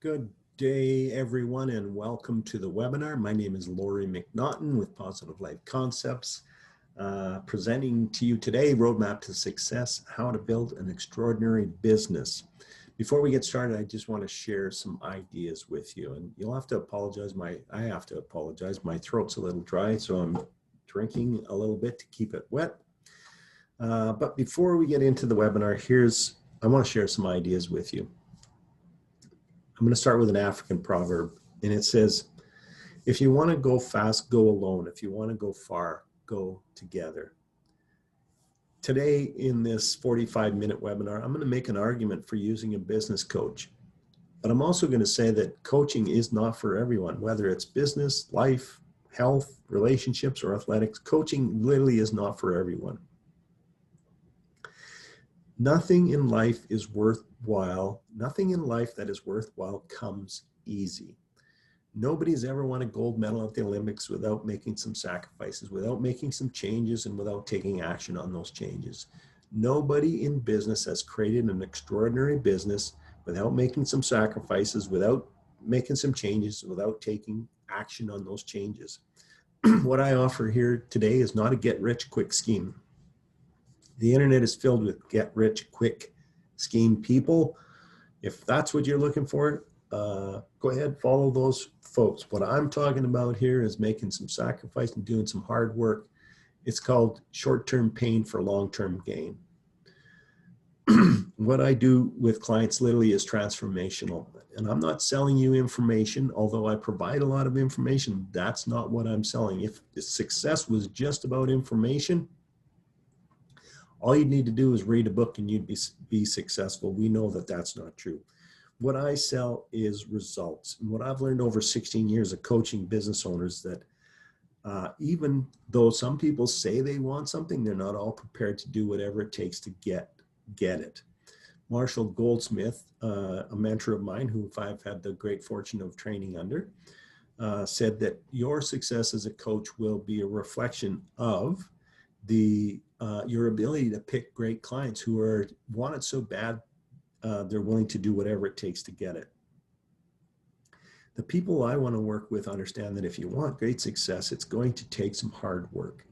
Good day, everyone, and welcome to the webinar. My name is Laurie McNaughton with Positive Life Concepts, presenting to you today, Roadmap to Success, How to Build an Extraordinary Business. Before we get started, I just want to share some ideas with you, and you'll have to apologize. I have to apologize. My throat's a little dry, so I'm drinking a little bit to keep it wet. But before we get into the webinar, I want to share some ideas with you. I'm going to start with an African proverb, and it says, if you want to go fast, go alone. If you want to go far, go together. Today, in this 45-minute webinar, I'm going to make an argument for using a business coach. But I'm also going to say that coaching is not for everyone, whether it's business, life, health, relationships, or athletics. Coaching literally is not for everyone. Nothing in life is worthwhile. Nothing in life that is worthwhile comes easy. Nobody's ever won a gold medal at the Olympics without making some sacrifices, without making some changes, and without taking action on those changes. Nobody in business has created an extraordinary business without making some sacrifices, without making some changes, without taking action on those changes. What I offer here today is not a get-rich-quick scheme. The internet is filled with get-rich-quick scheme people. If that's what you're looking for, go ahead, follow those folks. What I'm talking about here is making some sacrifice and doing some hard work. It's called short-term pain for long-term gain. What I do with clients literally is transformational. And I'm not selling you information, although I provide a lot of information. That's not what I'm selling. If success was just about information, all you need to do is read a book and you'd be successful. We know that that's not true. What I sell is results. And what I've learned over 16 years of coaching business owners that even though some people say they want something, they're not all prepared to do whatever it takes to get it. Marshall Goldsmith, a mentor of mine who I've had the great fortune of training under, said that your success as a coach will be a reflection of your ability to pick great clients who want it so bad they're willing to do whatever it takes to get it. The people I want to work with understand that if you want great success, it's going to take some hard work.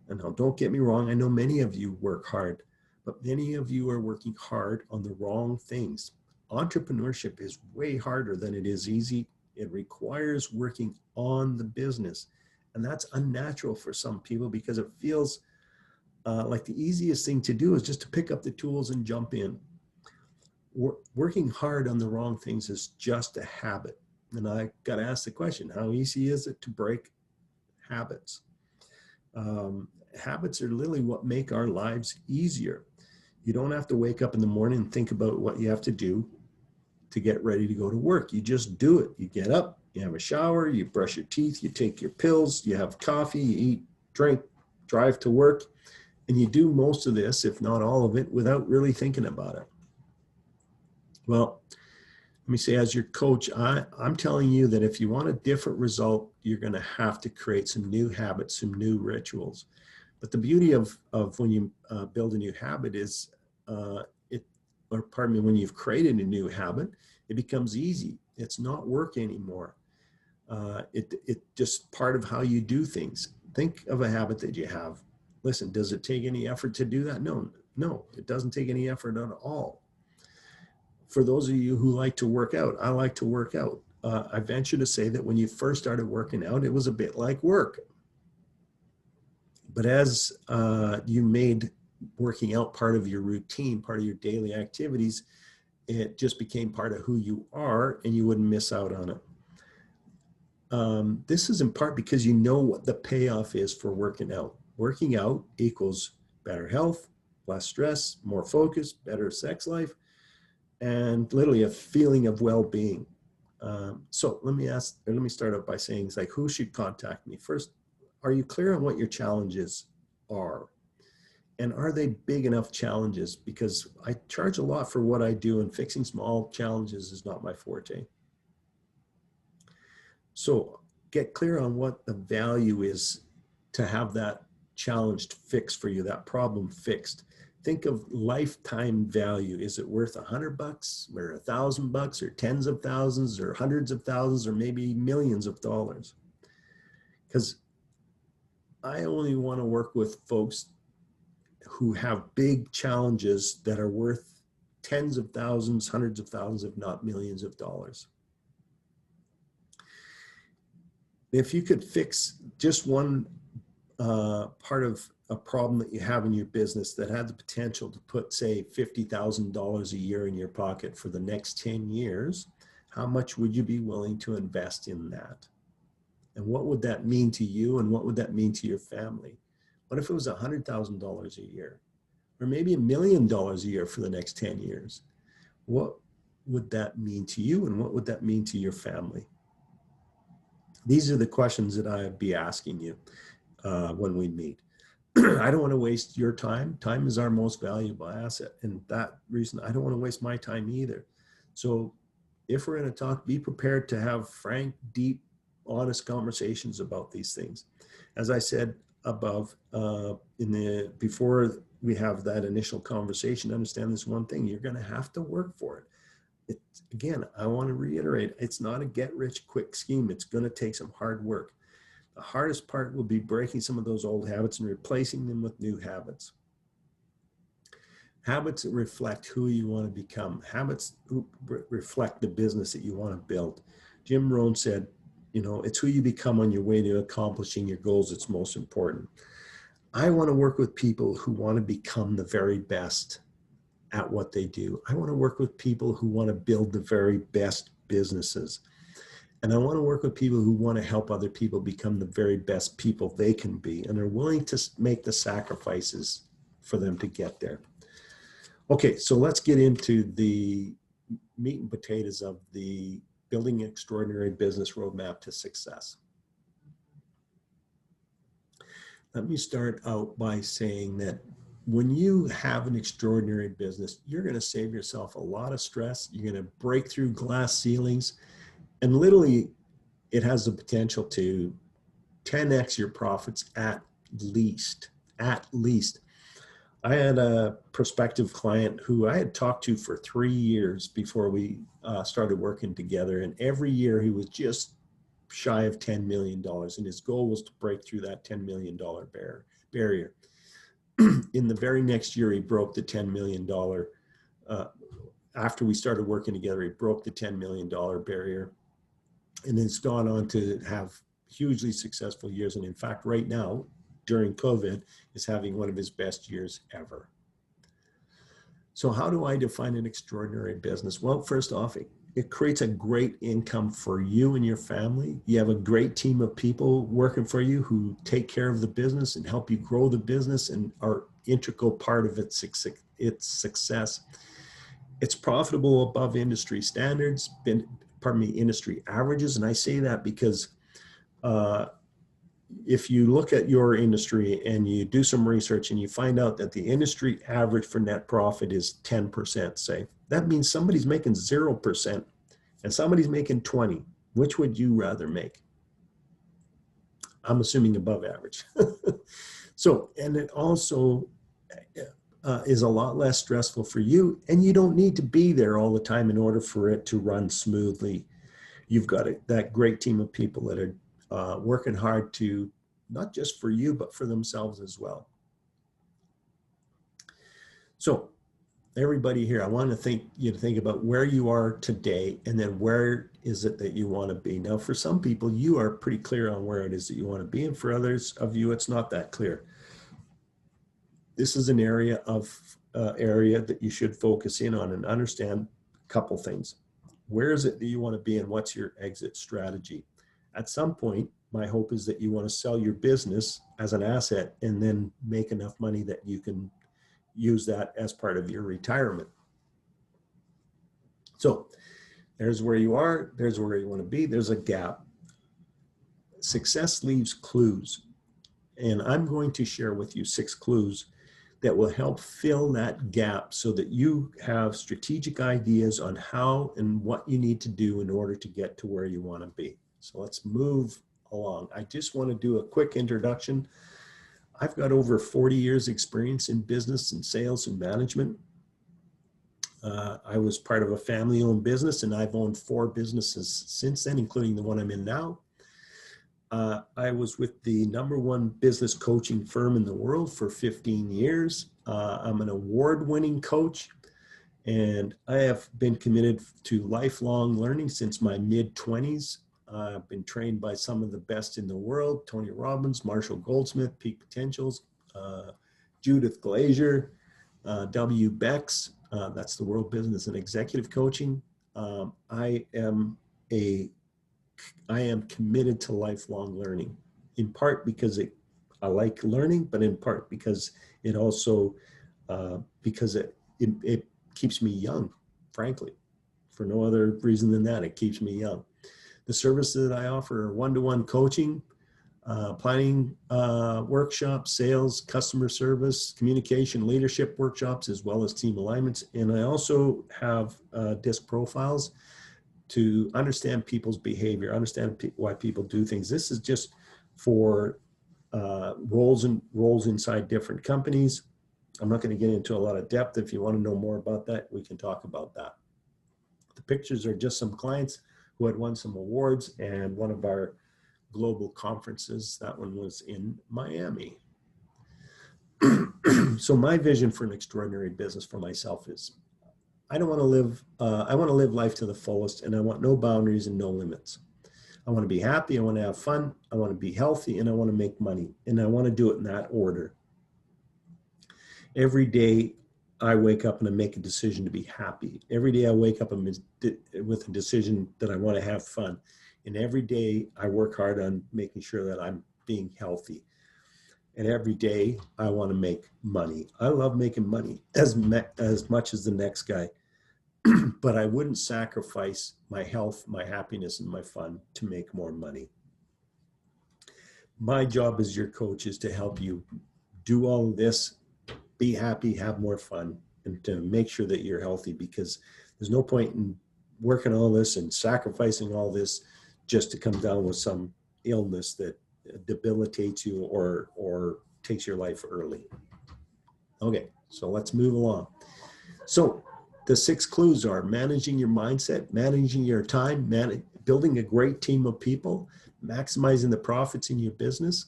And now, don't get me wrong, I know many of you work hard, but many of you are working hard on the wrong things. Entrepreneurship is way harder than it is easy. It requires working on the business. And that's unnatural for some people because it feels like the easiest thing to do is just to pick up the tools and jump in. Working hard on the wrong things is just a habit. And I got to ask the question, how easy is it to break habits? Habits are literally what make our lives easier. You don't have to wake up in the morning and think about what you have to do to get ready to go to work. You just do it. You get up, you have a shower, you brush your teeth, you take your pills, you have coffee, you eat, drink, drive to work. And you do most of this, if not all of it, without really thinking about it. Well, let me say, as your coach, I'm telling you that if you want a different result, you're going to have to create some new habits, some new rituals. But the beauty of when you build a new habit is, when you've created a new habit, it becomes easy. It's not work anymore. It just part of how you do things. Think of a habit that you have. Listen, does it take any effort to do that? No, it doesn't take any effort at all. For those of you who like to work out, I like to work out. I venture to say that when you first started working out, it was a bit like work. But as you made working out part of your routine, part of your daily activities, it just became part of who you are and you wouldn't miss out on it. This is in part because you know what the payoff is for working out. Working out equals better health, less stress, more focus, better sex life, and literally a feeling of well-being. So let me start out by saying, it's like, who should contact me? First, are you clear on what your challenges are? And are they big enough challenges? Because I charge a lot for what I do, and fixing small challenges is not my forte. So get clear on what the value is to have that challenge fixed for you, that problem fixed. think of lifetime value. Is it worth $100 or $1,000 or tens of thousands or hundreds of thousands or maybe millions of dollars? Because I only want to work with folks who have big challenges that are worth tens of thousands, hundreds of thousands, if not millions of dollars. If you could fix just one part of a problem that you have in your business that had the potential to put, say, $50,000 a year in your pocket for the next 10 years, how much would you be willing to invest in that? And what would that mean to you? And what would that mean to your family? What if it was $100,000 a year? Or maybe $1 million a year for the next 10 years? What would that mean to you? And what would that mean to your family? These are the questions that I'd be asking you when we meet. I don't want to waste your time. Time is our most valuable asset. And that reason, I don't want to waste my time either. So if we're going to talk, be prepared to have frank, deep, honest conversations about these things. As I said above, before we have that initial conversation, understand this one thing: you're going to have to work for it. Again, I want to reiterate, it's not a get-rich-quick scheme. It's going to take some hard work. The hardest part will be breaking some of those old habits and replacing them with new habits. Habits that reflect who you want to become. Habits reflect the business that you want to build. Jim Rohn said, it's who you become on your way to accomplishing your goals that's most important. I want to work with people who want to become the very best at what they do. I want to work with people who want to build the very best businesses. And I want to work with people who want to help other people become the very best people they can be and are willing to make the sacrifices for them to get there. Okay, so let's get into the meat and potatoes of the Building Extraordinary Business Roadmap to Success. Let me start out by saying that when you have an extraordinary business, you're going to save yourself a lot of stress. You're going to break through glass ceilings. And literally, it has the potential to 10x your profits at least. At least. I had a prospective client who I had talked to for 3 years before we started working together. And every year he was just shy of $10 million. And his goal was to break through that $10 million barrier. In the very next year, he broke the $10 million. After we started working together, he broke the $10 million barrier. And it's gone on to have hugely successful years. And in fact, right now, during COVID, is having one of his best years ever. So how do I define an extraordinary business? Well, first off, it creates a great income for you and your family. You have a great team of people working for you who take care of the business and help you grow the business and are integral part of its success. It's profitable above industry standards, industry averages. And I say that because if you look at your industry and you do some research and you find out that the industry average for net profit is 10%, say, that means somebody's making 0% and somebody's making 20. Which would you rather make? I'm assuming above average. So, and it also is a lot less stressful for you, and you don't need to be there all the time in order for it to run smoothly. You've got that great team of people that are working hard to, not just for you, but for themselves as well. So everybody here, I want you to think about where you are today and then where is it that you want to be. Now, for some people, you are pretty clear on where it is that you want to be. And for others of you, it's not that clear. This is an area that you should focus in on and understand a couple things. Where is it that you want to be and what's your exit strategy? At some point, my hope is that you want to sell your business as an asset and then make enough money that you can use that as part of your retirement. So there's where you are, there's where you want to be, there's a gap. Success leaves clues. And I'm going to share with you 6 clues that will help fill that gap so that you have strategic ideas on how and what you need to do in order to get to where you want to be. So let's move along. I just want to do a quick introduction. I've got over 40 years experience in business and sales and management. I was part of a family-owned business, and I've owned 4 businesses since then, including the one I'm in now. I was with the #1 business coaching firm in the world for 15 years. I'm an award-winning coach, and I have been committed to lifelong learning since my mid-20s. I've been trained by some of the best in the world: Tony Robbins, Marshall Goldsmith, Peak Potentials, Judith Glazier, W. Bex. That's the World Business and Executive Coaching. I am committed to lifelong learning, in part because I like learning, but in part because it also because it keeps me young, frankly. For no other reason than that, it keeps me young. The services that I offer are one-to-one coaching, planning workshops, sales, customer service, communication, leadership workshops, as well as team alignments. And I also have DISC profiles to understand people's behavior, understand why people do things. This is just for roles inside different companies. I'm not going to get into a lot of depth. If you want to know more about that, we can talk about that. The pictures are just some clients who had won some awards and one of our global conferences. That one was in Miami. So my vision for an extraordinary business for myself is I want to live life to the fullest, and I want no boundaries and no limits. I want to be happy. I want to have fun. I want to be healthy, and I want to make money. And I want to do it in that order. Every day I wake up and I make a decision to be happy. Every day I wake up with a decision that I want to have fun. And every day I work hard on making sure that I'm being healthy. And every day I want to make money. I love making money as much as the next guy. But I wouldn't sacrifice my health, my happiness, and my fun to make more money. My job as your coach is to help you do all of this, be happy, have more fun, and to make sure that you're healthy, because there's no point in working all this and sacrificing all this just to come down with some illness that debilitates you or takes your life early. Okay, so let's move along. So the 6 clues are managing your mindset, managing your time, building a great team of people, maximizing the profits in your business,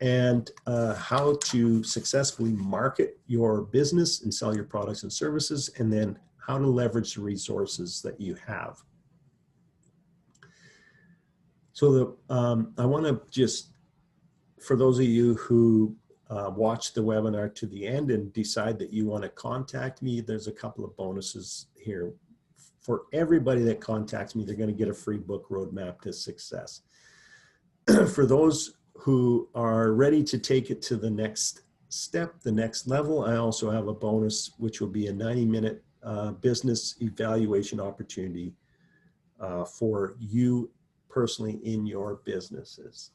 and how to successfully market your business and sell your products and services, and then how to leverage the resources that you have. So I want to just, for those of you who watch the webinar to the end and decide that you want to contact me, there's a couple of bonuses here. For everybody that contacts me, they're going to get a free book, Roadmap to Success. For those who are ready to take it to the next step, the next level, I also have a bonus, which will be a 90-minute business evaluation opportunity for you personally in your businesses.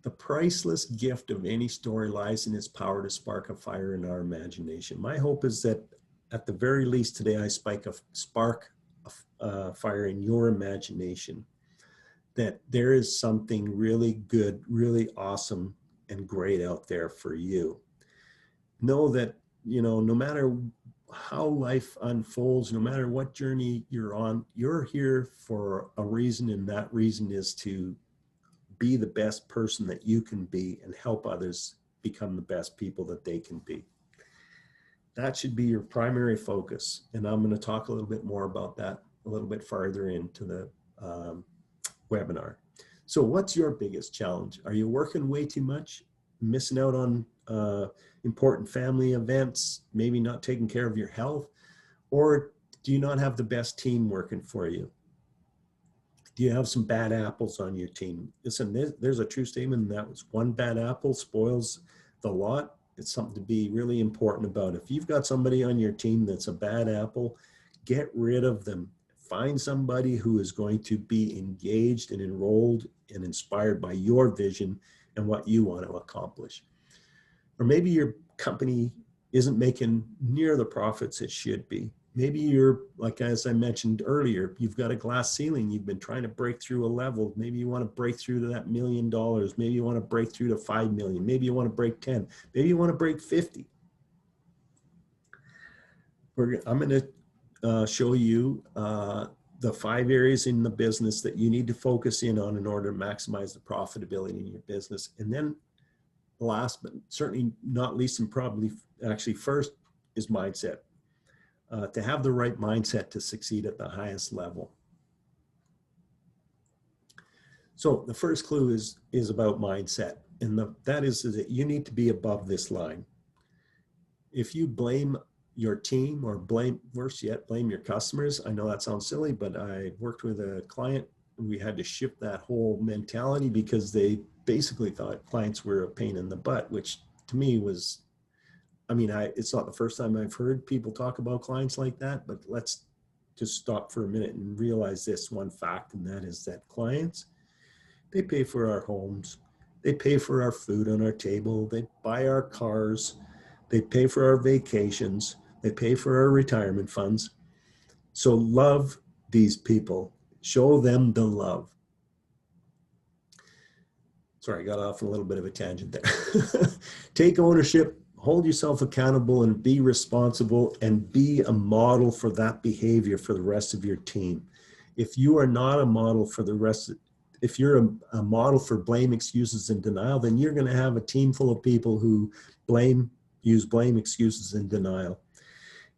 The priceless gift of any story lies in its power to spark a fire in our imagination. My hope is that at the very least today, I spark a fire in your imagination, that there is something really good, really awesome and great out there for you. Know that, no matter how life unfolds, no matter what journey you're on, you're here for a reason, and that reason is to be the best person that you can be and help others become the best people that they can be. That should be your primary focus. And I'm going to talk a little bit more about that a little bit farther into the webinar. So what's your biggest challenge? Are you working way too much, missing out on important family events, maybe not taking care of your health? Or do you not have the best team working for you? Do you have some bad apples on your team? Listen, there's a true statement that was one bad apple spoils the lot. It's something to be really important about. If you've got somebody on your team that's a bad apple, get rid of them. Find somebody who is going to be engaged and enrolled and inspired by your vision and what you want to accomplish. Or maybe your company isn't making near the profits it should be. Maybe you're, like, as I mentioned earlier, you've got a glass ceiling. You've been trying to break through a level. Maybe you want to break through to that $1 million. Maybe you want to break through to 5 million. Maybe you want to break 10. Maybe you want to break 50. I'm going to show you the 5 areas in the business that you need to focus in on in order to maximize the profitability in your business. And then last, but certainly not least, and probably actually first, is mindset. To have the right mindset to succeed at the highest level. So the first clue is about mindset. And that is that you need to be above this line. If you blame your team, or worse yet, blame your customers. I know that sounds silly, but I worked with a client and we had to shift that whole mentality because they basically thought clients were a pain in the butt, which to me was, I mean, it's not the first time I've heard people talk about clients like that, but let's just stop for a minute and realize this one fact, and that is that clients, they pay for our homes, they pay for our food on our table, they buy our cars, they pay for our vacations, they pay for our retirement funds. So love these people, show them the love. Sorry, I got off on a little bit of a tangent there. Take ownership, hold yourself accountable, and be responsible, and be a model for that behavior for the rest of your team. If you are not a model for the rest, if you're a model for blame, excuses, and denial, then you're going to have a team full of people who use blame, excuses, and denial.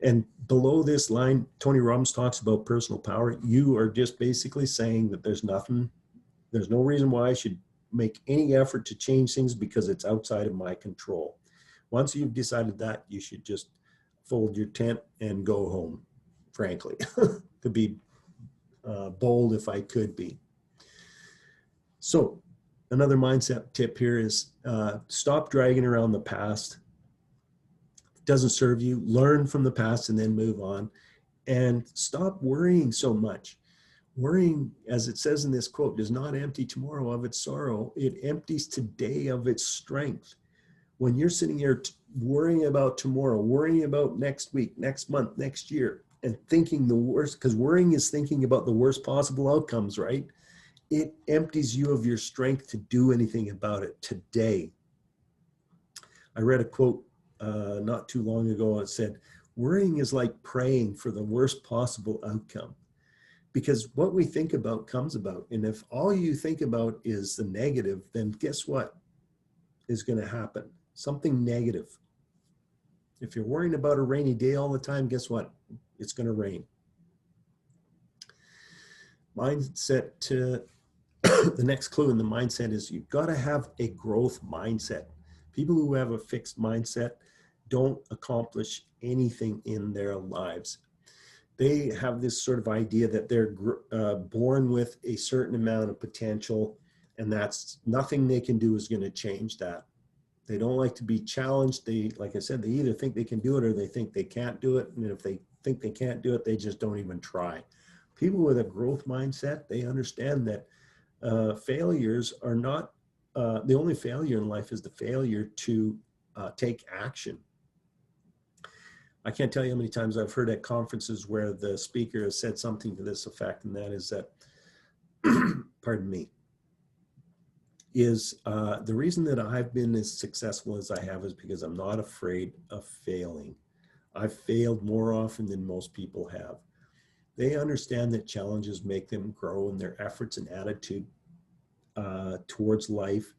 And below this line, Tony Robbins talks about personal power. You are just basically saying that there's no reason why I should make any effort to change things because it's outside of my control. Once you've decided that, you should just fold your tent and go home, frankly, to be bold if I could be. So another mindset tip here is stop dragging around the past. It doesn't serve you. Learn from the past and then move on. And stop worrying so much. Worrying, as it says in this quote, does not empty tomorrow of its sorrow. It empties today of its strength. When you're sitting here worrying about tomorrow, worrying about next week, next month, next year, and thinking the worst, because worrying is thinking about the worst possible outcomes, right? It empties you of your strength to do anything about it today. I read a quote not too long ago. It said, worrying is like praying for the worst possible outcome. Because what we think about comes about. And if all you think about is the negative, then guess what is going to happen? Something negative. If you're worrying about a rainy day all the time, guess what? It's going to rain. Mindset to the next clue in the mindset is you've got to have a growth mindset. People who have a fixed mindset don't accomplish anything in their lives. They have this sort of idea that they're born with a certain amount of potential, and that's nothing they can do is going to change that. They don't like to be challenged. Like I said, they either think they can do it or they think they can't do it. And if they think they can't do it, they just don't even try. People with a growth mindset, they understand that failures are not, the only failure in life is the failure to take action. I can't tell you how many times I've heard at conferences where the speaker has said something to this effect, and that is that, pardon me, is the reason that I've been as successful as I have is because I'm not afraid of failing. I've failed more often than most people have. They understand that challenges make them grow, and their efforts and attitude towards life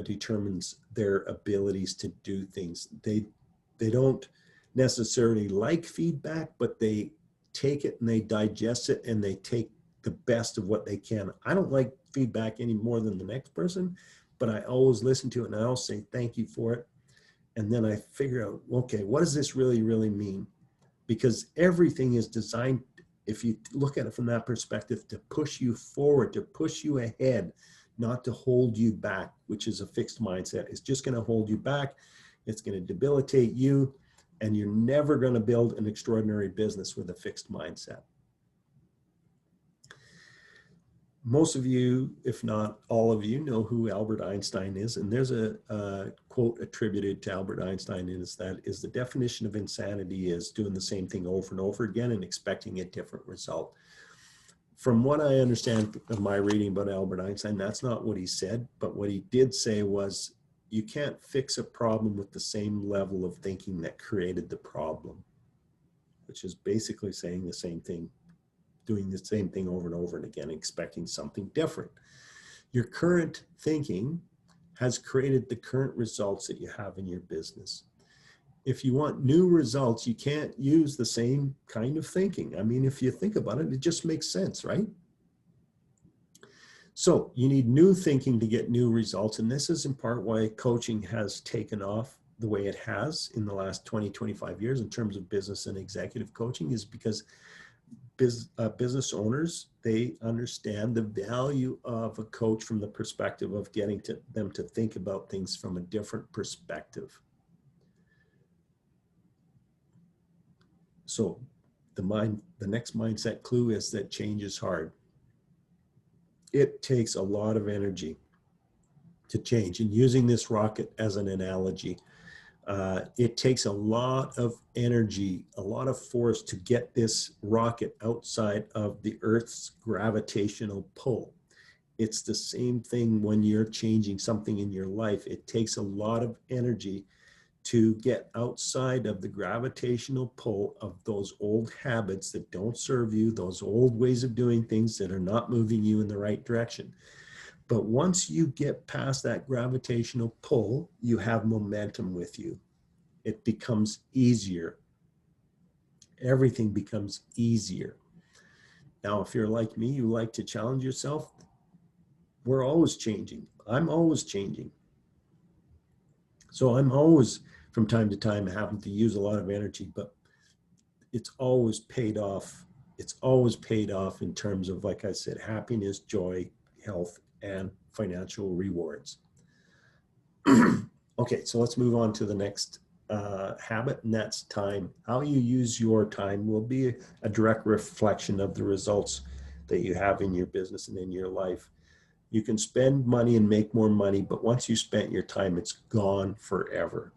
determines their abilities to do things. They don't necessarily like feedback, but they take it and they digest it and they take the best of what they can. I don't like feedback any more than the next person, but I always listen to it and I always say thank you for it. And then I figure out, okay, what does this really, really mean? Because everything is designed, if you look at it from that perspective, to push you forward, to push you ahead, not to hold you back, which is a fixed mindset. It's just going to hold you back. It's going to debilitate you, and you're never going to build an extraordinary business with a fixed mindset. Most of you, if not all of you, know who Albert Einstein is. And there's a quote attributed to Albert Einstein is that is the definition of insanity is doing the same thing over and over again and expecting a different result. From what I understand of my reading about Albert Einstein, that's not what he said. But what he did say was, you can't fix a problem with the same level of thinking that created the problem, which is basically saying the same thing, doing the same thing over and over and again, expecting something different. Your current thinking has created the current results that you have in your business. If you want new results, you can't use the same kind of thinking. I mean, if you think about it, it just makes sense, right? So you need new thinking to get new results. And this is in part why coaching has taken off the way it has in the last 20, 25 years in terms of business and executive coaching, is because business owners, they understand the value of a coach from the perspective of getting them to think about things from a different perspective. So the next mindset clue is that change is hard. It takes a lot of energy to change. And using this rocket as an analogy, it takes a lot of energy, a lot of force to get this rocket outside of the Earth's gravitational pull. It's the same thing when you're changing something in your life. It takes a lot of energy to get outside of the gravitational pull of those old habits that don't serve you, those old ways of doing things that are not moving you in the right direction. But once you get past that gravitational pull, you have momentum with you. It becomes easier. Everything becomes easier. Now, if you're like me, you like to challenge yourself. We're always changing. I'm always changing. So I'm always, from time to time, having to use a lot of energy, but it's always paid off. It's always paid off in terms of, like I said, happiness, joy, health, and financial rewards. Okay, so let's move on to the next habit, and that's time. How you use your time will be a direct reflection of the results that you have in your business and in your life. You can spend money and make more money, but once you spent your time, it's gone forever.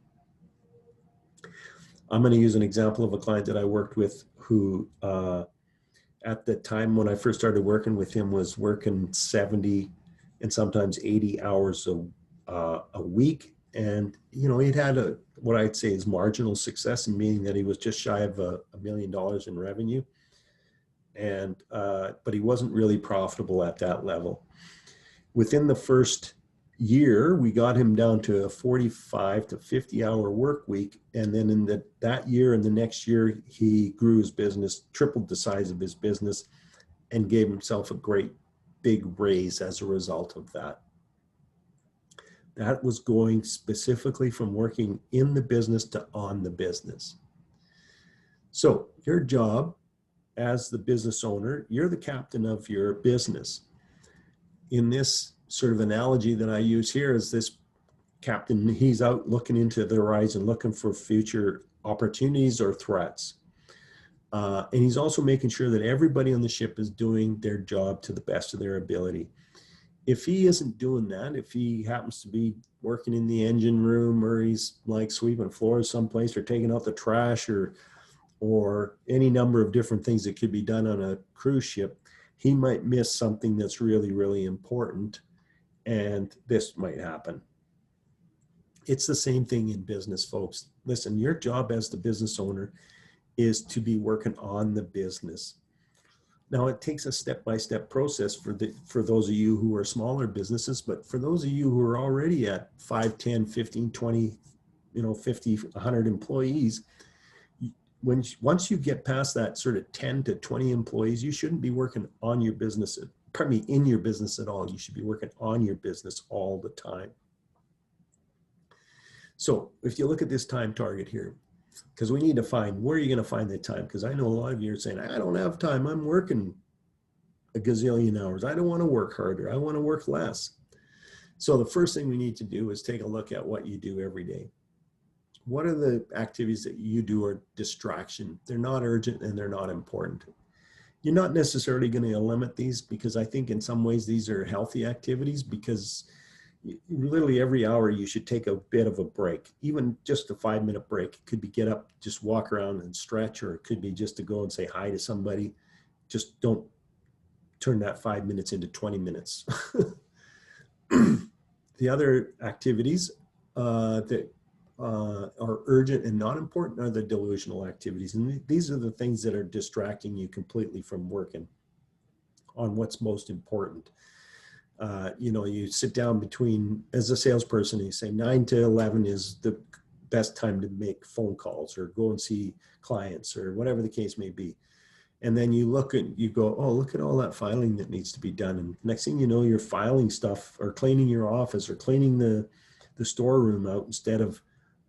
I'm going to use an example of a client that I worked with who, at the time when I first started working with him, was working 70 and sometimes 80 hours a week. And, you know, he'd had what I'd say is marginal success, in meaning that he was just shy of $1 million in revenue. And, but he wasn't really profitable at that level. Within the first year, we got him down to a 45 to 50 hour work week. And then in that year and the next year, he grew his business, tripled the size of his business, and gave himself a great big raise as a result of that. That was going specifically from working in the business to on the business. So your job as the business owner, you're the captain of your business. In this sort of analogy that I use here is this captain, he's out looking into the horizon, looking for future opportunities or threats. And he's also making sure that everybody on the ship is doing their job to the best of their ability. If he isn't doing that, if he happens to be working in the engine room, or he's like sweeping floors someplace, or taking out the trash, or any number of different things that could be done on a cruise ship, he might miss something that's really, really important, and this might happen. It's the same thing in business, folks. Listen, your job as the business owner is to be working on the business. Now, it takes a step-by-step process for those of you who are smaller businesses, but for those of you who are already at 5, 10, 15, 20, 50, 100 employees, once you get past that sort of 10 to 20 employees, you shouldn't be working on your business, in your business at all. You should be working on your business all the time. So if you look at this time target here, because we need to find, where are you going to find the time? Because I know a lot of you are saying, I don't have time. I'm working a gazillion hours. I don't want to work harder. I want to work less. So the first thing we need to do is take a look at what you do every day. What are the activities that you do are distraction? They're not urgent and they're not important. You're not necessarily going to limit these, because I think in some ways these are healthy activities, because literally every hour you should take a bit of a break, even just a 5-minute break. It could be get up, just walk around and stretch, or it could be just to go and say hi to somebody. Just don't turn that 5 minutes into 20 minutes. The other activities that are urgent and not important are the delusional activities. And these are the things that are distracting you completely from working on what's most important. You sit down between, as a salesperson, you say 9 to 11 is the best time to make phone calls or go and see clients or whatever the case may be. And then you look and you go, oh, look at all that filing that needs to be done. And next thing you know, you're filing stuff or cleaning your office or cleaning the storeroom out, instead of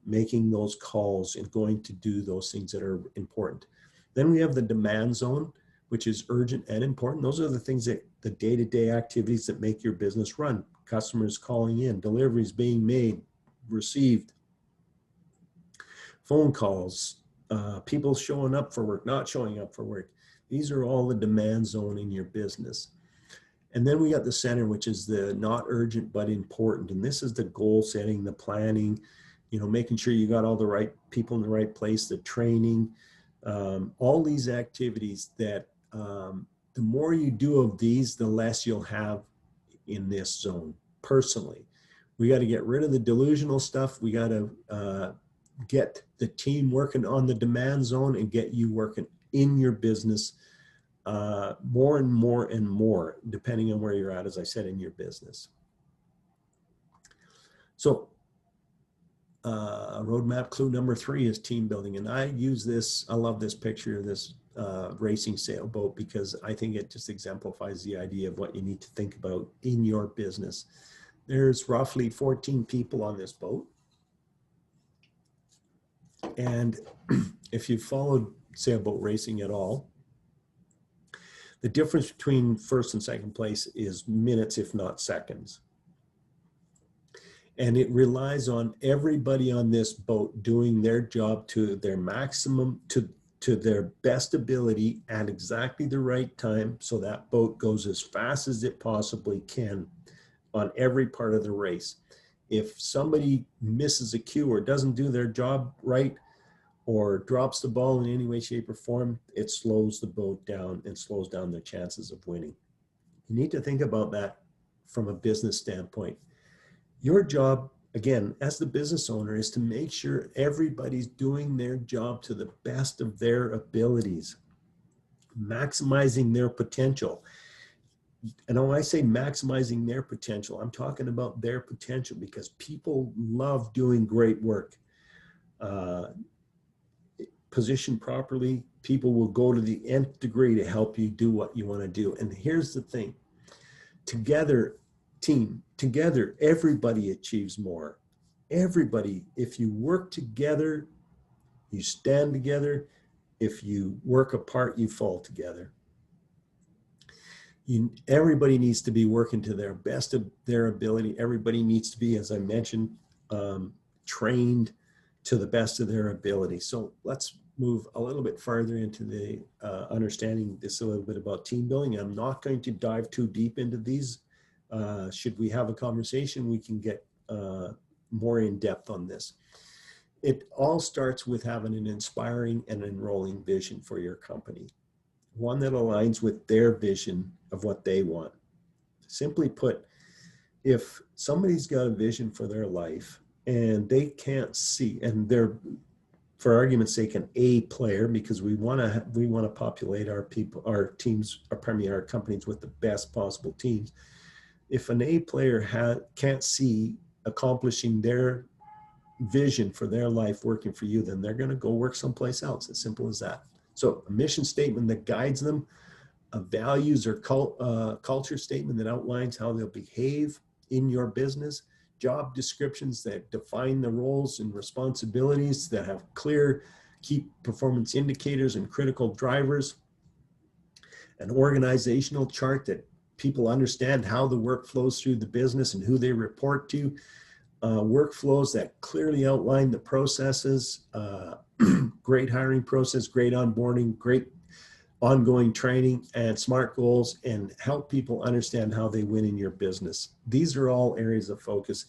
making those calls and going to do those things that are important. Then we have the demand zone, which is urgent and important. Those are the things that the day-to-day activities that make your business run. Customers calling in, deliveries being made, received, phone calls, people showing up for work, not showing up for work. These are all the demand zone in your business. And then we got the center, which is the not urgent but important. And this is the goal setting, the planning, making sure you got all the right people in the right place, the training, all these activities that the more you do of these, the less you'll have in this zone. Personally, we got to get rid of the delusional stuff. We got to get the team working on the demand zone and get you working in your business more and more and more, depending on where you're at, as I said, in your business. So roadmap clue number 3 is team building. And I use this, I love this picture of this racing sailboat, because I think it just exemplifies the idea of what you need to think about in your business. There's roughly 14 people on this boat. And if you've followed sailboat racing at all, the difference between first and second place is minutes, if not seconds. And it relies on everybody on this boat doing their job to their maximum, to their best ability at exactly the right time, so that boat goes as fast as it possibly can on every part of the race. If somebody misses a cue or doesn't do their job right, or drops the ball in any way, shape, or form, it slows the boat down and slows down their chances of winning. You need to think about that from a business standpoint. Your job, again, as the business owner, is to make sure everybody's doing their job to the best of their abilities, maximizing their potential. And when I say maximizing their potential, I'm talking about their potential, because people love doing great work. Positioned properly, people will go to the nth degree to help you do what you want to do. And here's the thing, together, team, together, everybody achieves more. Everybody, if you work together, you stand together. If you work apart, you fall together. Everybody needs to be working to their best of their ability. Everybody needs to be, as I mentioned, trained to the best of their ability. So let's move a little bit farther into the understanding this a little bit about team building. I'm not going to dive too deep into these. Should we have a conversation, we can get more in depth on this. It all starts with having an inspiring and enrolling vision for your company, one that aligns with their vision of what they want. Simply put, if somebody's got a vision for their life and they can't see, and they're, for argument's sake, an A player, because we want to populate our people, our teams, our companies with the best possible teams. If an A player can't see accomplishing their vision for their life working for you, then they're going to go work someplace else. As simple as that. So a mission statement that guides them, a values or culture statement that outlines how they'll behave in your business, job descriptions that define the roles and responsibilities, that have clear key performance indicators and critical drivers, an organizational chart that people understand how the work flows through the business and who they report to, workflows that clearly outline the processes, great hiring process, great onboarding, great ongoing training, and SMART goals, and help people understand how they win in your business. These are all areas of focus.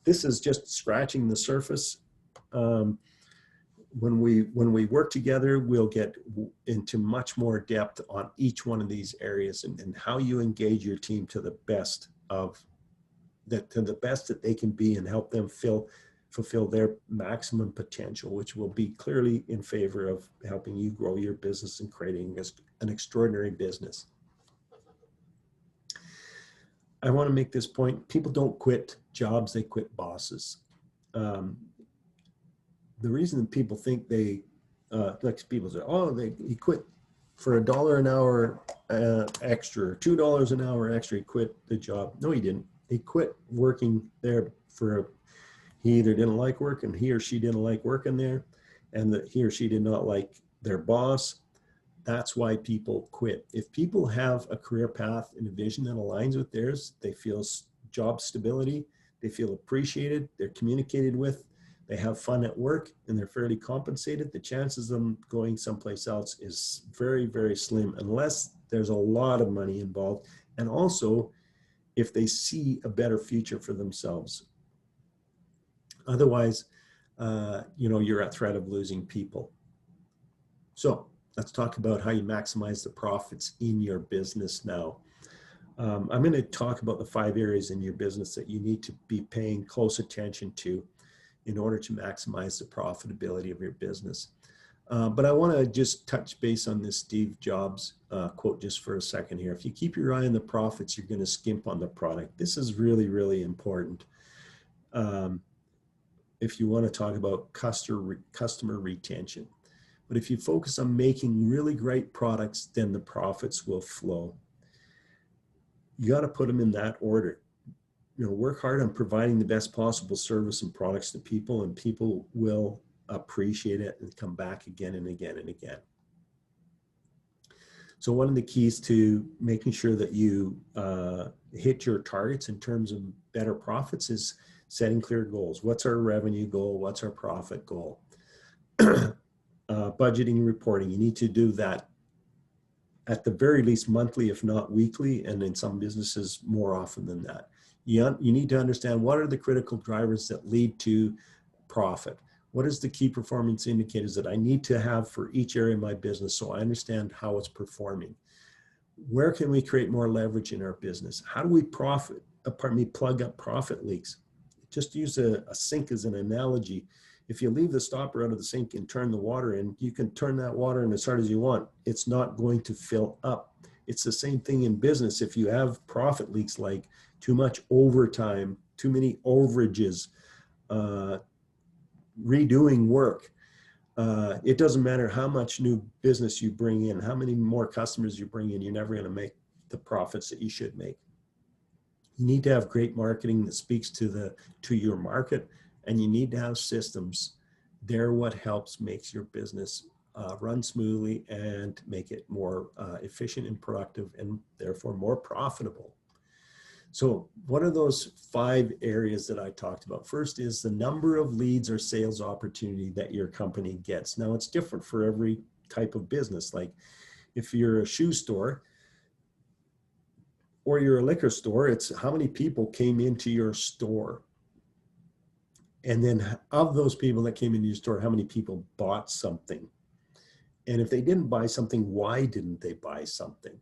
This is just scratching the surface. Um, when we work together, we'll get into much more depth on each one of these areas, and how you engage your team to the best of that, to the best that they can be, and help them fulfill their maximum potential, which will be clearly in favor of helping you grow your business and creating an extraordinary business. I want to make this point. People don't quit jobs, they quit bosses. The reason that people think they, like people say, oh, he quit for $1 an hour extra, $2 an hour extra, he quit the job. No, he didn't. He quit working there he either didn't like working, he or she didn't like working there, and that he or she did not like their boss. That's why people quit. If people have a career path and a vision that aligns with theirs, they feel job stability, they feel appreciated, they're communicated with, they have fun at work, and they're fairly compensated, the chances of them going someplace else is very, very slim, unless there's a lot of money involved. And also, if they see a better future for themselves. Otherwise, you're at threat of losing people. So let's talk about how you maximize the profits in your business now. I'm going to talk about the 5 areas in your business that you need to be paying close attention to in order to maximize the profitability of your business. But I want to just touch base on this Steve Jobs quote just for a second here. If you keep your eye on the profits, you're going to skimp on the product. This is really, really important. If you want to talk about customer retention. But if you focus on making really great products, then the profits will flow. You got to put them in that order. Work hard on providing the best possible service and products to people, and people will appreciate it and come back again and again and again. So one of the keys to making sure that you hit your targets in terms of better profits is setting clear goals. What's our revenue goal? What's our profit goal? Budgeting and reporting. You need to do that at the very least monthly, if not weekly, and in some businesses more often than that. You need to understand what are the critical drivers that lead to profit. What is the key performance indicators that I need to have for each area of my business so I understand how it's performing? Where can we create more leverage in our business? How do we plug up profit leaks? Just use a sink as an analogy. If you leave the stopper out of the sink and turn the water in, you can turn that water in as hard as you want. It's not going to fill up. It's the same thing in business. If you have profit leaks like too much overtime, too many overages, redoing work, it doesn't matter how much new business you bring in, how many more customers you bring in, you're never going to make the profits that you should make. You need to have great marketing that speaks to your market, and you need to have systems. They're what makes your business run smoothly and make it more efficient and productive, and therefore more profitable. So what are those 5 areas that I talked about? First is the number of leads or sales opportunity that your company gets. Now it's different for every type of business. Like if you're a shoe store or you're a liquor store, it's how many people came into your store. And then of those people that came into your store, how many people bought something? And if they didn't buy something, why didn't they buy something?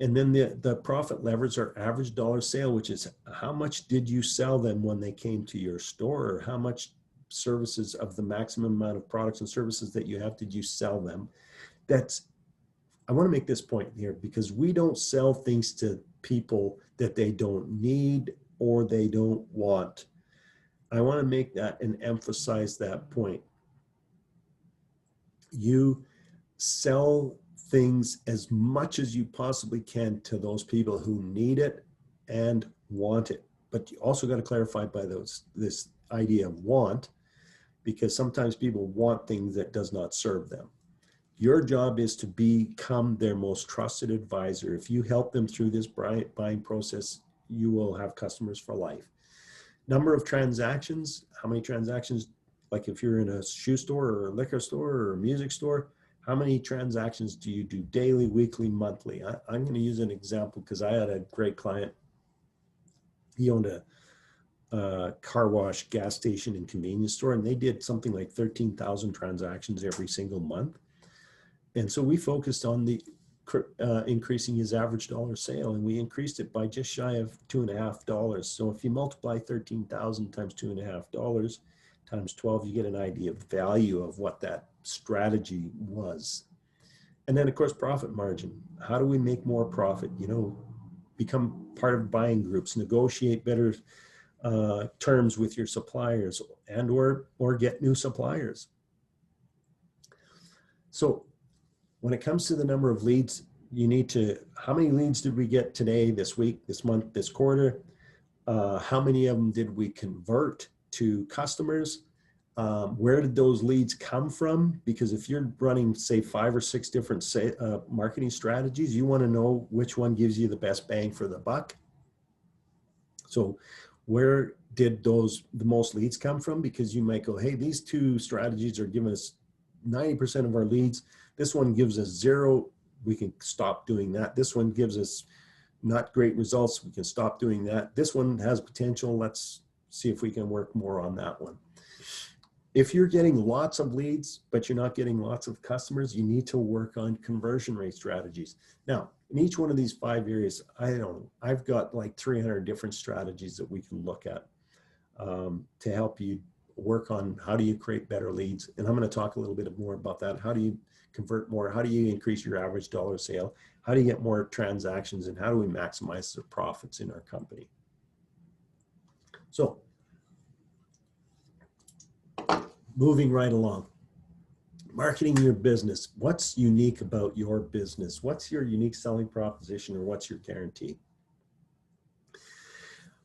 And then the profit levers are average dollar sale, which is how much did you sell them when they came to your store, or how much services of the maximum amount of products and services that you have did you sell them? I want to make this point here, because we don't sell things to people that they don't need or they don't want. I want to make that and emphasize that point. You sell things as much as you possibly can to those people who need it and want it. But you also got to clarify by this idea of want, because sometimes people want things that does not serve them. Your job is to become their most trusted advisor. If you help them through this buying process, you will have customers for life. Number of transactions, how many transactions, like if you're in a shoe store or a liquor store or a music store, How many transactions do you do daily, weekly, monthly? I'm going to use an example because I had a great client. He owned a car wash, gas station, and convenience store, and they did something like 13,000 transactions every single month. And so we focused on the increasing his average dollar sale, and we increased it by just shy of $2.50. So if you multiply 13,000 times $2.50 times 12, you get an idea of the value of what that strategy was. And then of course, profit margin. How do we make more profit? You know, become part of buying groups, negotiate better terms with your suppliers, and or get new suppliers. So when it comes to the number of leads, you need to, how many leads did we get today, this week, this month, this quarter? How many of them did we convert to customers? Where did those leads come from? Because if you're running, say, 5 or 6 different marketing strategies, you want to know which one gives you the best bang for the buck. So where did the most leads come from? Because you might go, hey, these 2 strategies are giving us 90% of our leads. This one gives us 0. We can stop doing that. This one gives us not great results. We can stop doing that. This one has potential. Let's see if we can work more on that one. If you're getting lots of leads, but you're not getting lots of customers, you need to work on conversion rate strategies. Now, in each one of these 5 areas, I don't know, I've got like 300 different strategies that we can look at to help you work on how do you create better leads. And I'm going to talk a little bit more about that. How do you convert more? How do you increase your average dollar sale? How do you get more transactions? And how do we maximize the profits in our company? So moving right along, marketing your business. What's unique about your business? What's your unique selling proposition, or what's your guarantee?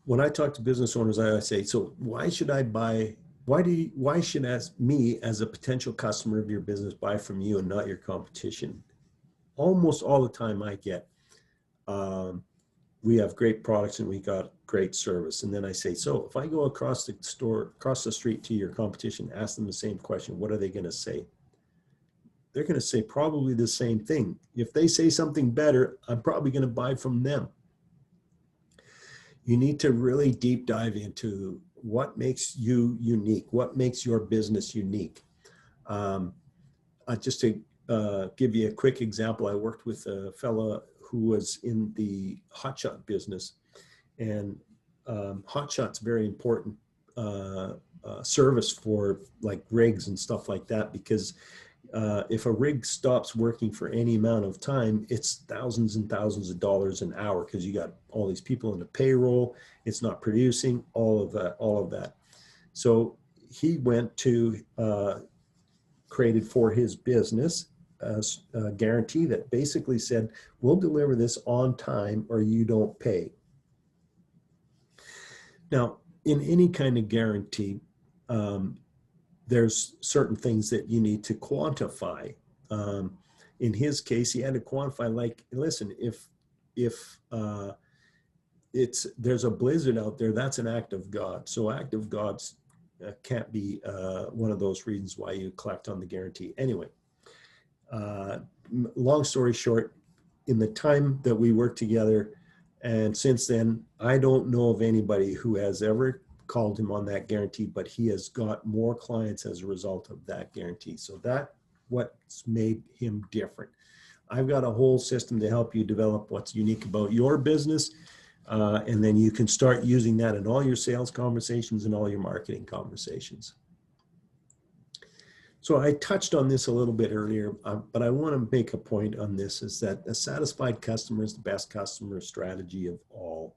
When I talk to business owners, I say, so why should I buy? Why should me as a potential customer of your business buy from you and not your competition? Almost all the time I get, we have great products and we got great service. And then I say, so if I go across the street to your competition, ask them the same question, what are they going to say? They're going to say probably the same thing. If they say something better, I'm probably going to buy from them. You need to really deep dive into what makes you unique, what makes your business unique. Just to give you a quick example, I worked with a fella who was in the hotshot business, and hotshot's very important service for like rigs and stuff like that, because if a rig stops working for any amount of time, it's thousands and thousands of dollars an hour, because you got all these people in the payroll, it's not producing, all of that. So he went to created for his business a guarantee that basically said, we'll deliver this on time or you don't pay. Now, in any kind of guarantee, there's certain things that you need to quantify. In his case, he had to quantify, like, listen, if there's a blizzard out there, that's an act of God. So act of God's can't be one of those reasons why you collect on the guarantee. Anyway, long story short, in the time that we worked together, and since then, I don't know of anybody who has ever called him on that guarantee, but he has got more clients as a result of that guarantee. So that's what's made him different. I've got a whole system to help you develop what's unique about your business. And then you can start using that in all your sales conversations and all your marketing conversations. So I touched on this a little bit earlier, but I want to make a point on this, is that a satisfied customer is the best customer strategy of all.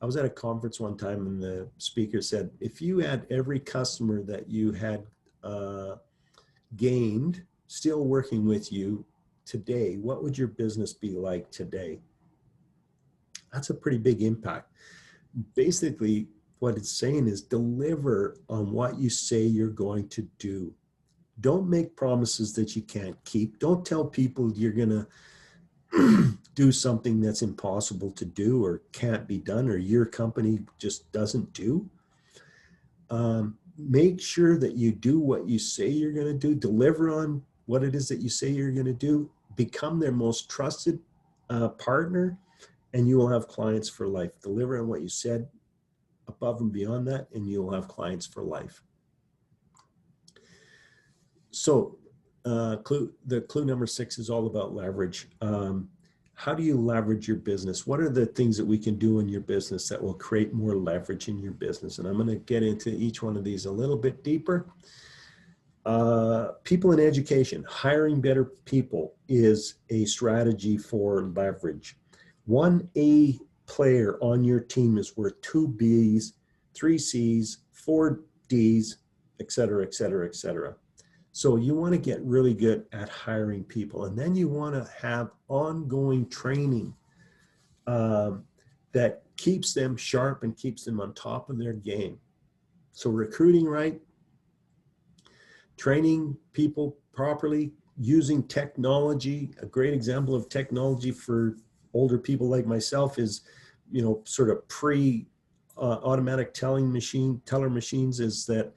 I was at a conference one time and the speaker said, if you had every customer that you had gained still working with you today, what would your business be like today? That's a pretty big impact. Basically, what it's saying is deliver on what you say you're going to do. Don't make promises that you can't keep. Don't tell people you're going to do something that's impossible to do or can't be done or your company just doesn't do. Make sure that you do what you say you're going to do. Deliver on what it is that you say you're going to do, become their most trusted partner, and you will have clients for life. Deliver on what you said above and beyond that, and you'll have clients for life. So the clue number 6 is all about leverage. How do you leverage your business? What are the things that we can do in your business that will create more leverage in your business? And I'm going to get into each one of these a little bit deeper. People in education, hiring better people is a strategy for leverage. 1 A player on your team is worth 2 Bs, 3 Cs, 4 Ds, et cetera, et cetera, et cetera. So you want to get really good at hiring people, and then you want to have ongoing training that keeps them sharp and keeps them on top of their game. So recruiting right, training people properly, using technology. A great example of technology for older people like myself is, sort of automatic teller machines, is that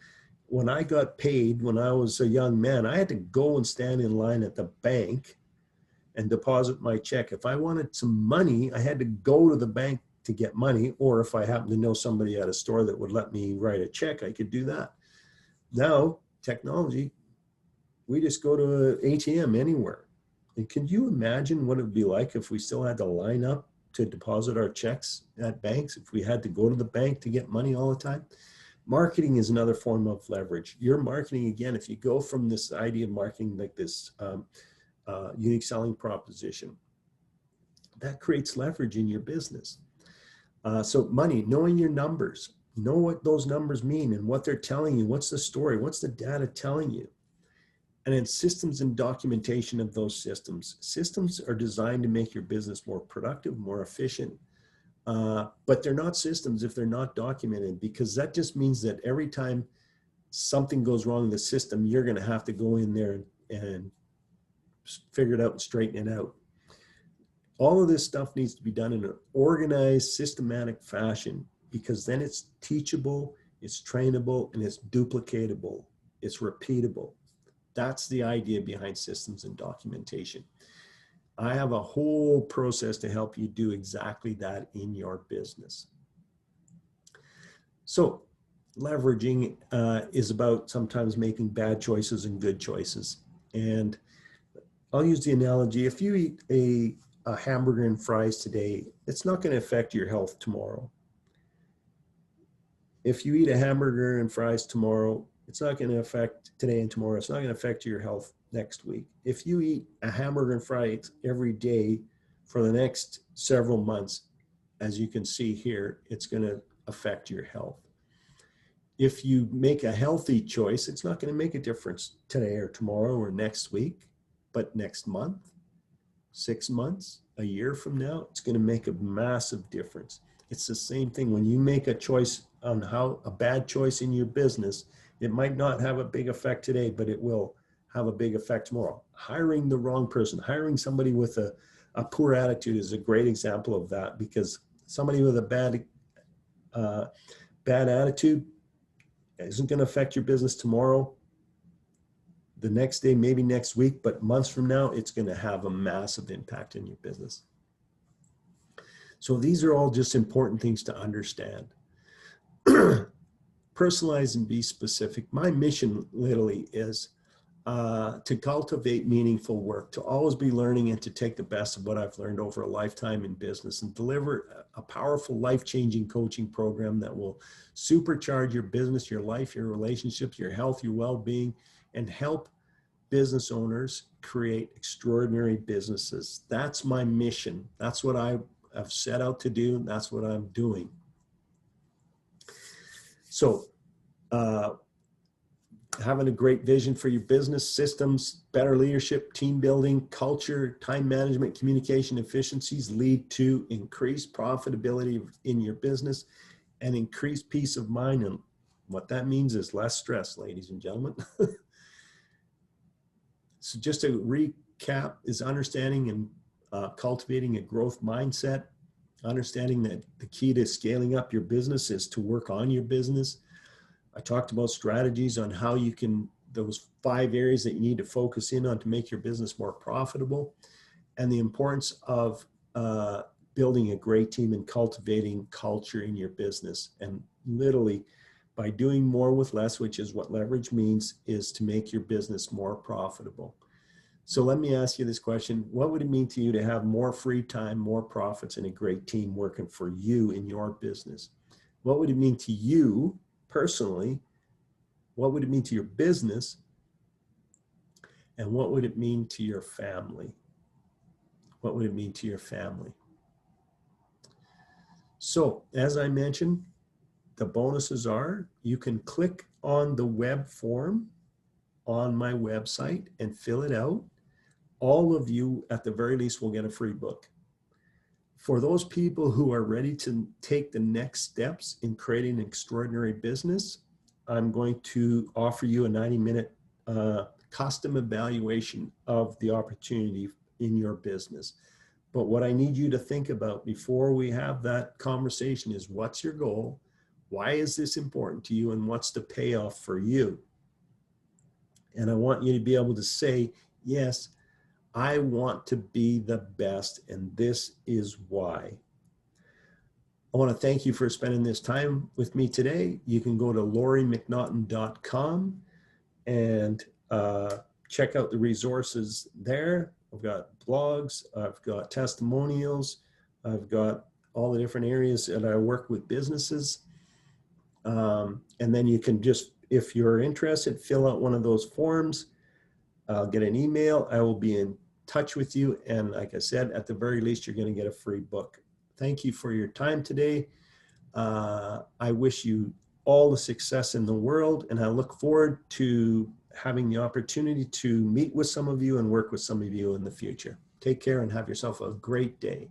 when I got paid when I was a young man, I had to go and stand in line at the bank and deposit my check. If I wanted some money, I had to go to the bank to get money, or if I happened to know somebody at a store that would let me write a check, I could do that. Now, technology, we just go to an ATM anywhere. And can you imagine what it would be like if we still had to line up to deposit our checks at banks, if we had to go to the bank to get money all the time? Marketing is another form of leverage. Your marketing, again, if you go from this idea of marketing like this unique selling proposition, that creates leverage in your business. So money, knowing your numbers, know what those numbers mean and what they're telling you. What's the story? What's the data telling you? And then systems and documentation of those systems. Systems are designed to make your business more productive, more efficient. But they're not systems if they're not documented, because that just means that every time something goes wrong in the system, you're going to have to go in there and figure it out and straighten it out. All of this stuff needs to be done in an organized, systematic fashion, because then it's teachable, it's trainable, and it's duplicatable, it's repeatable. That's the idea behind systems and documentation. I have a whole process to help you do exactly that in your business. So leveraging is about sometimes making bad choices and good choices. And I'll use the analogy, if you eat a hamburger and fries today, it's not going to affect your health tomorrow. If you eat a hamburger and fries tomorrow, it's not going to affect today and tomorrow. It's not going to affect your health next week. If you eat a hamburger and fries every day for the next several months, as you can see here, it's going to affect your health. If you make a healthy choice, it's not going to make a difference today or tomorrow or next week, but next month, 6 months, a year from now, it's going to make a massive difference. It's the same thing when you make a choice on how a bad choice in your business, it might not have a big effect today, but it will have a big effect tomorrow. Hiring the wrong person, hiring somebody with a poor attitude is a great example of that, because somebody with a bad attitude isn't going to affect your business tomorrow, the next day, maybe next week, but months from now, it's going to have a massive impact in your business. So these are all just important things to understand. Personalize and be specific. My mission literally is to cultivate meaningful work, to always be learning and to take the best of what I've learned over a lifetime in business and deliver a powerful life-changing coaching program that will supercharge your business, your life, your relationships, your health, your well-being, and help business owners create extraordinary businesses. That's my mission. That's what I have set out to do. That's what I'm doing. So having a great vision for your business, systems, better leadership, team building, culture, time management, communication efficiencies lead to increased profitability in your business and increased peace of mind. And what that means is less stress, ladies and gentlemen. So just to recap, is understanding and cultivating a growth mindset, understanding that the key to scaling up your business is to work on your business. I talked about strategies on how you can those 5 areas that you need to focus in on to make your business more profitable, and the importance of building a great team and cultivating culture in your business. And literally, by doing more with less, which is what leverage means, is to make your business more profitable. So let me ask you this question. What would it mean to you to have more free time, more profits, and a great team working for you in your business? What would it mean to you personally? What would it mean to your business? And what would it mean to your family? What would it mean to your family? So, as I mentioned, the bonuses are you can click on the web form on my website and fill it out. All of you, at the very least, will get a free book. For those people who are ready to take the next steps in creating an extraordinary business, I'm going to offer you a 90-minute custom evaluation of the opportunity in your business. But what I need you to think about before we have that conversation is, what's your goal? Why is this important to you? And what's the payoff for you? And I want you to be able to say, yes, I want to be the best, and this is why. I want to thank you for spending this time with me today. You can go to lauriemcnaughton.com and check out the resources there. I've got blogs, I've got testimonials, I've got all the different areas that I work with businesses. And then you can just, if you're interested, fill out one of those forms. I'll get an email. I will be in touch with you. And like I said, at the very least, you're going to get a free book. Thank you for your time today. I wish you all the success in the world, and I look forward to having the opportunity to meet with some of you and work with some of you in the future. Take care and have yourself a great day.